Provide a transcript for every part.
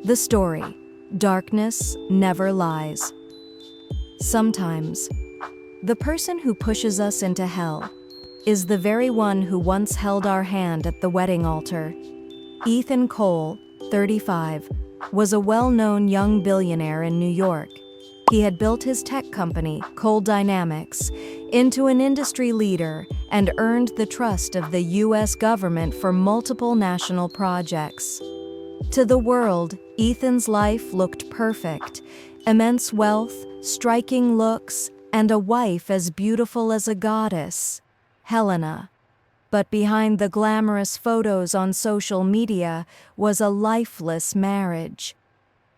The story, darkness never lies. Sometimes, the person who pushes us into hell is the very one who once held our hand at the wedding altar. Ethan Cole, 35, was a well-known young billionaire in New York. He had built his tech company, Cole Dynamics, into an industry leader and earned the trust of the U.S. government for multiple national projects. To the world, Ethan's life looked perfect: immense wealth, striking looks, and a wife as beautiful as a goddess, Helena. But behind the glamorous photos on social media was a lifeless marriage.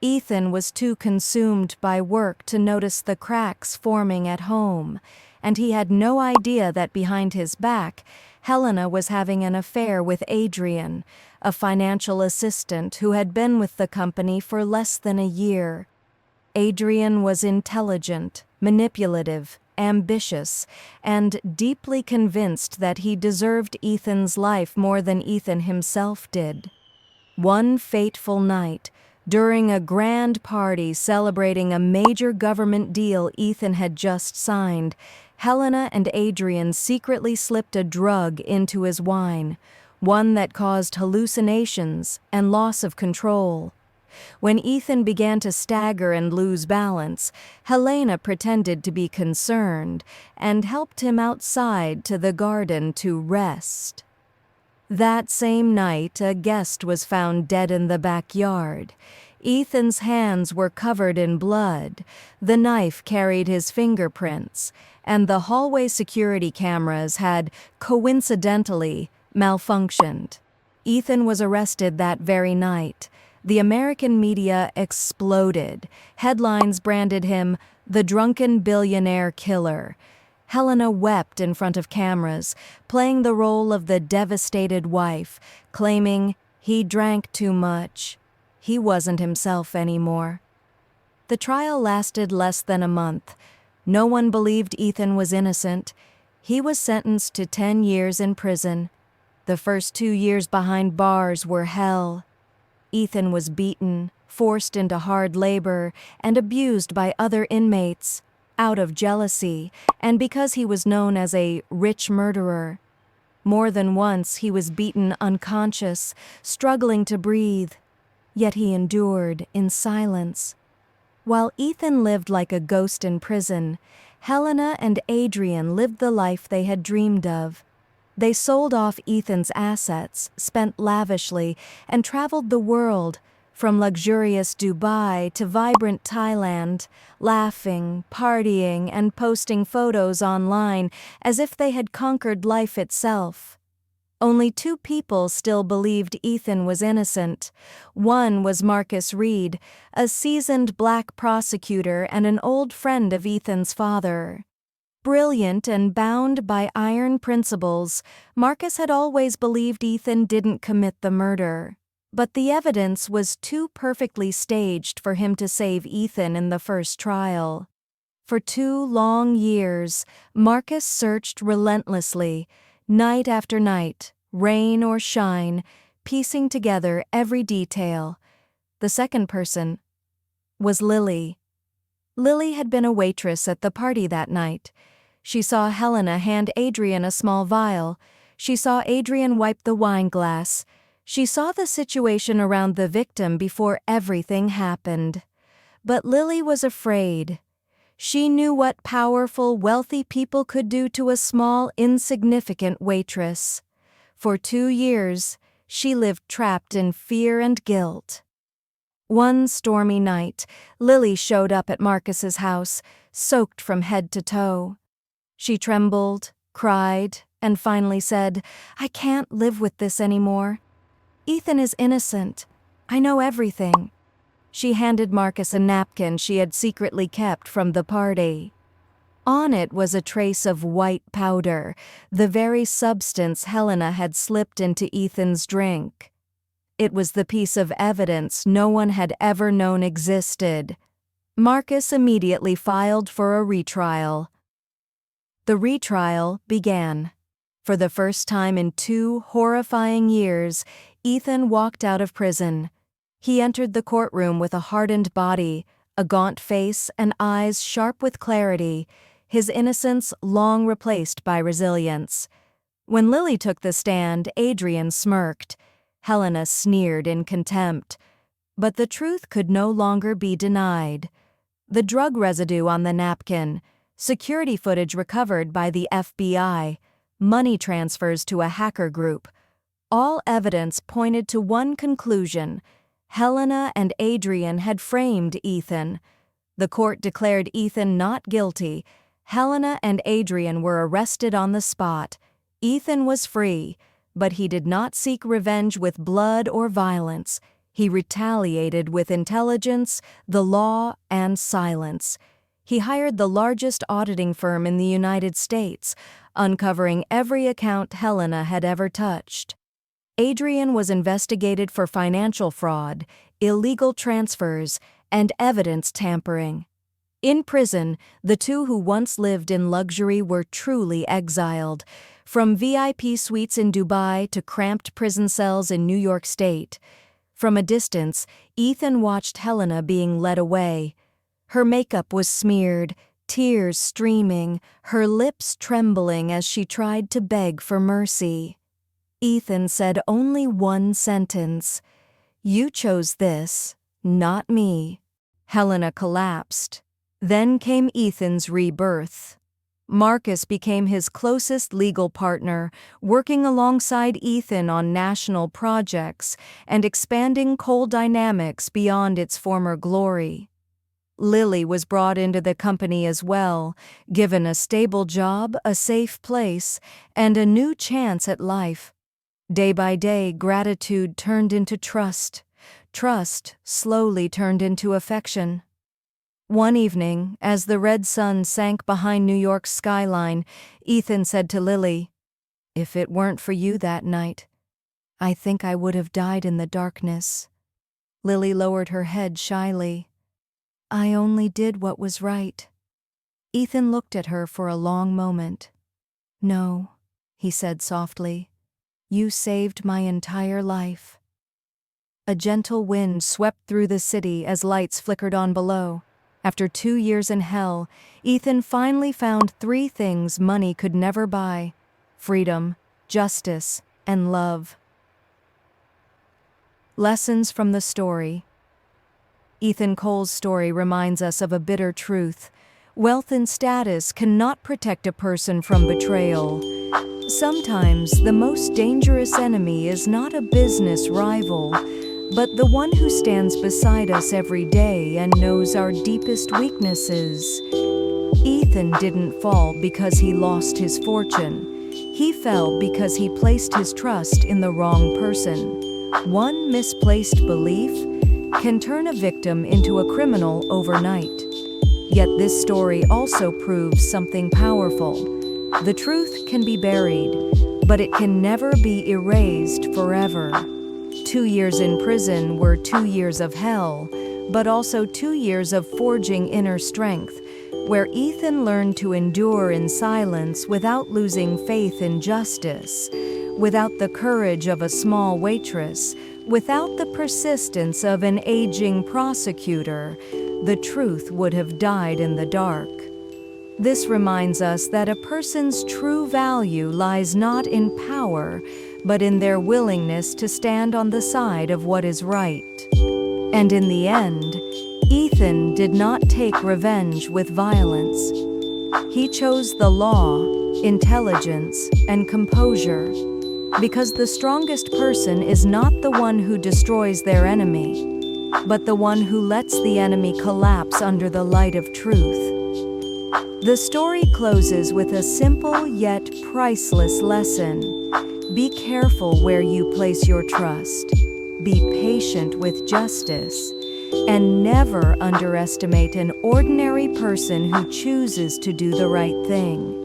Ethan was too consumed by work to notice the cracks forming at home, and he had no idea that behind his back, Helena was having an affair with Adrian, a financial assistant who had been with the company for less than a year. Adrian was intelligent, manipulative, ambitious, and deeply convinced that he deserved Ethan's life more than Ethan himself did. One fateful night, during a grand party celebrating a major government deal Ethan had just signed, Helena and Adrian secretly slipped a drug into his wine, one that caused hallucinations and loss of control. When Ethan began to stagger and lose balance, Helena pretended to be concerned and helped him outside to the garden to rest. That same night, a guest was found dead in the backyard. Ethan's hands were covered in blood, the knife carried his fingerprints, and the hallway security cameras had, coincidentally, malfunctioned. Ethan was arrested that very night. The American media exploded. Headlines branded him the drunken billionaire killer. Helena wept in front of cameras, playing the role of the devastated wife, claiming he drank too much. He wasn't himself anymore. The trial lasted less than a month. No one believed Ethan was innocent. He was sentenced to 10 years in prison. The first 2 years behind bars were hell. Ethan was beaten, forced into hard labor, and abused by other inmates, out of jealousy, and because he was known as a rich murderer. More than once he was beaten unconscious, struggling to breathe, yet he endured in silence. While Ethan lived like a ghost in prison, Helena and Adrian lived the life they had dreamed of. They sold off Ethan's assets, spent lavishly, and traveled the world, from luxurious Dubai to vibrant Thailand, laughing, partying, and posting photos online as if they had conquered life itself. Only two people still believed Ethan was innocent. One was Marcus Reed, a seasoned black prosecutor and an old friend of Ethan's father. Brilliant and bound by iron principles, Marcus had always believed Ethan didn't commit the murder. But the evidence was too perfectly staged for him to save Ethan in the first trial. For 2 long years, Marcus searched relentlessly, night after night, rain or shine, piecing together every detail. The second person was Lily. Lily had been a waitress at the party that night. She saw Helena hand Adrian a small vial. She saw Adrian wipe the wine glass. She saw the situation around the victim before everything happened. But Lily was afraid. She knew what powerful, wealthy people could do to a small, insignificant waitress. For 2 years, she lived trapped in fear and guilt. One stormy night, Lily showed up at Marcus's house, soaked from head to toe. She trembled, cried, and finally said, "I can't live with this anymore. Ethan is innocent. I know everything." She handed Marcus a napkin she had secretly kept from the party. On it was a trace of white powder, the very substance Helena had slipped into Ethan's drink. It was the piece of evidence no one had ever known existed. Marcus immediately filed for a retrial. The retrial began. For the first time in 2 horrifying years, Ethan walked out of prison. He entered the courtroom with a hardened body, a gaunt face, and eyes sharp with clarity, his innocence long replaced by resilience. When Lily took the stand, Adrian smirked. Helena sneered in contempt. But the truth could no longer be denied. The drug residue on the napkin, security footage recovered by the FBI, money transfers to a hacker group. All evidence pointed to one conclusion: Helena and Adrian had framed Ethan. The court declared Ethan not guilty. Helena and Adrian were arrested on the spot. Ethan was free, but he did not seek revenge with blood or violence. He retaliated with intelligence, the law, and silence. He hired the largest auditing firm in the United States, uncovering every account Helena had ever touched. Adrian was investigated for financial fraud, illegal transfers, and evidence tampering. In prison, the two who once lived in luxury were truly exiled, from VIP suites in Dubai to cramped prison cells in New York State. From a distance, Ethan watched Helena being led away. Her makeup was smeared, tears streaming, her lips trembling as she tried to beg for mercy. Ethan said only one sentence: "You chose this, not me." Helena collapsed. Then came Ethan's rebirth. Marcus became his closest legal partner, working alongside Ethan on national projects and expanding Coal Dynamics beyond its former glory. Lily was brought into the company as well, given a stable job, a safe place, and a new chance at life. Day by day, gratitude turned into trust. Trust slowly turned into affection. One evening, as the red sun sank behind New York's skyline, Ethan said to Lily, "If it weren't for you that night, I think I would have died in the darkness." Lily lowered her head shyly. "I only did what was right." Ethan looked at her for a long moment. "No," he said softly. "You saved my entire life." A gentle wind swept through the city as lights flickered on below. After 2 years in hell, Ethan finally found 3 things money could never buy: freedom, justice, and love. Lessons from the story. Ethan Cole's story reminds us of a bitter truth. Wealth and status cannot protect a person from betrayal. Sometimes the most dangerous enemy is not a business rival, but the one who stands beside us every day and knows our deepest weaknesses. Ethan didn't fall because he lost his fortune. He fell because he placed his trust in the wrong person. One misplaced belief can turn a victim into a criminal overnight. Yet this story also proves something powerful. The truth can be buried, but it can never be erased forever. 2 years in prison were 2 years of hell, but also 2 years of forging inner strength, where Ethan learned to endure in silence without losing faith in justice, without the courage of a small waitress, without the persistence of an aging prosecutor. The truth would have died in the dark. This reminds us that a person's true value lies not in power, but in their willingness to stand on the side of what is right. And in the end, Ethan did not take revenge with violence. He chose the law, intelligence, and composure, because the strongest person is not the one who destroys their enemy, but the one who lets the enemy collapse under the light of truth. The story closes with a simple yet priceless lesson. Be careful where you place your trust. Be patient with justice. And never underestimate an ordinary person who chooses to do the right thing.